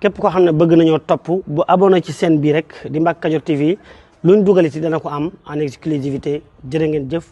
képp koo xam ne bëgg nañoo topp bu abonné ci chaîne bii rek di Mbacke Kadior TV luñ dugaliti dana ko am en exclusivité jërë ngeen jëf.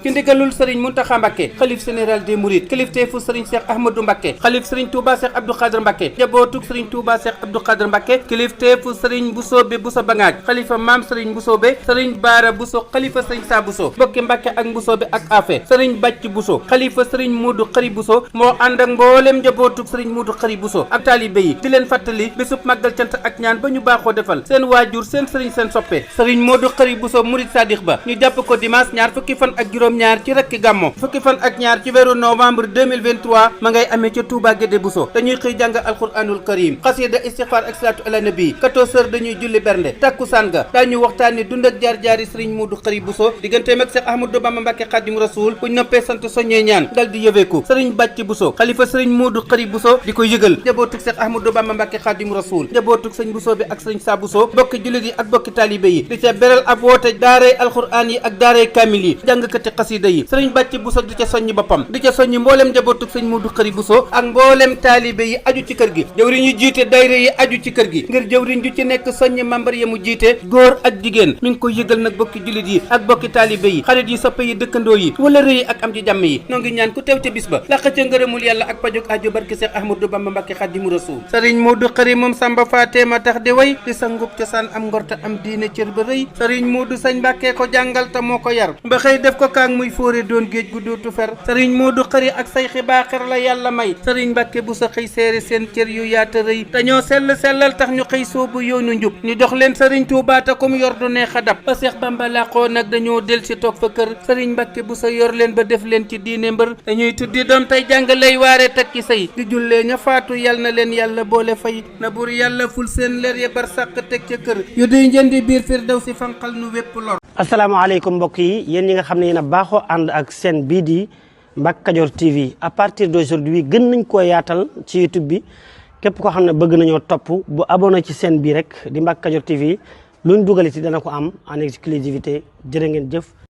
ci ndigalul sëriñ Muntaxa Mbàkke xalif général des mourides kilifteefu sëriñ Cheikh Ahmadou Mbàkke xalif sëriñ Touba Cheikh Abdou Khadre Mbàkke njabootug sëriñ Touba Cheikh Abdou Khadre Mbàkke kilifteefu sëriñ Bousso Bangaaj xalifa maam sëriñ Bousso sëriñ Baara Bousso xalifa sëriñ Saa Bousso bokki Mbàkke ak Bousso ak Afe sëriñ Bàcc Bousso xalifa sëriñ Moodu Xari Bousso moo ànd ak mboolem njabootug sëriñ Moodu Xari Bousso ak taalibe yi di leen fàttali bésub màggal cant ak ñaan ba ñu baaxoo defal seen waajur seen sëriñ seen soppe sëriñ Moodu Xari Bousso murid sadiq ba ñu jàpp ko dimanche ñaar fukki fan ak juróom-ñaar ci rekki gàmmo fukki fan ak ñaar ci weeru novembre 2023 ma ngay amee ca Touba Guédé Bousso dañuy xëy jàng alquranul karim xasida istighfar ak salatu ala nabi 14h dañuy julli bernde takkusaan ga daañu waxtaani dund ak jaar-jaari sëriñ Moodu Xari Bousso digganteem ak Cheikh Ahmadou Bamba Mbàkke Xaadimu Rasuul buñ noppee sant soññee ñaan dal di yëveeku sëriñ Bàcc Bousso xalifa sëriñ Moodu Xari Bousso di ko yëgal njabootug Cheikh Ahmadou Bamba Mbàkke Xaadimu Rasuul njabootug sëriñ Bousso bi ak sëriñ Saa Bousso bokki jullit yi ak bokki taalibe yi di ca beral ab woote daaray alquran yi ak daaray kaamil yi jàngkati xasida yi sëriñ Bàcc Bousso di ca soññi boppam di ca soññi mboolem njabootug sëñ Moodu Xari Bousso ak mboolem taalibe yi aju ci kër gi jëwriñ yi jiite dayre yi aju ci kër gi ngir jëwriñ ju ci nekk soññi membre yi mu jiite góor ak jigéen mi ngi koy yëgal nag bokki jullit yi ak bokki taalibe yi xarit yi soppe yi dëkkandoo yi wala rëy yi ak am ci jàmm yi noo ngi ñaan ku teew ca bis ba laq ca ngërëmul yàlla ak pajog aju barke Cheikh Ahmadou Bamba Mbàkke Xaadimu Rasuul sëriñ Moodu Xari moom Samba Faté ma tax di way di sangub cosaan am ngorta am diine cër ba rëy sëriñ Moodu Sañ Mbàkke ko jàngal te moo ko yar ba xëy def ko kaang muy fóore doon géej gu dootu fer sëriñ Moodu Xari ak say xibaaxer la yàlla may sëriñ Mbàkke bu sa xëy seere seen cër yu yaata rëy dañoo sellal tax ñu xëy soobu yoonu njub ñu dox leen sëriñ Tuubaa te kum yor du neex a dab ba Seex Bamba làqoo nag dañoo del si toog fa kër sëriñ Mbàkke bu sa yor leen ba def leen ci diine mbër dañuy tuddi doom tey jàng lay waare takki say di jullee ña faatu yal na leen yàlla boole fay na bur yàlla ful seen leer ya bar sàq teg ca kër yu dey njëndi biir firdaw si fanqal nu wépp lor. asalaamaaleykum mbokk yi yéen ñi nga xam ne yéen a baaxoo ànd ak seen bii di Mbacke Kadior TV à partir d'aujourd'hui gën nañ koo yaatal ci YouTube bi képp koo xam ne bëgg nañoo topp bu abonné ci chaîne bii rek di Mbacke Kadior TV luñ dugaliti dana ko am en exclusivité jërë ngeen jëf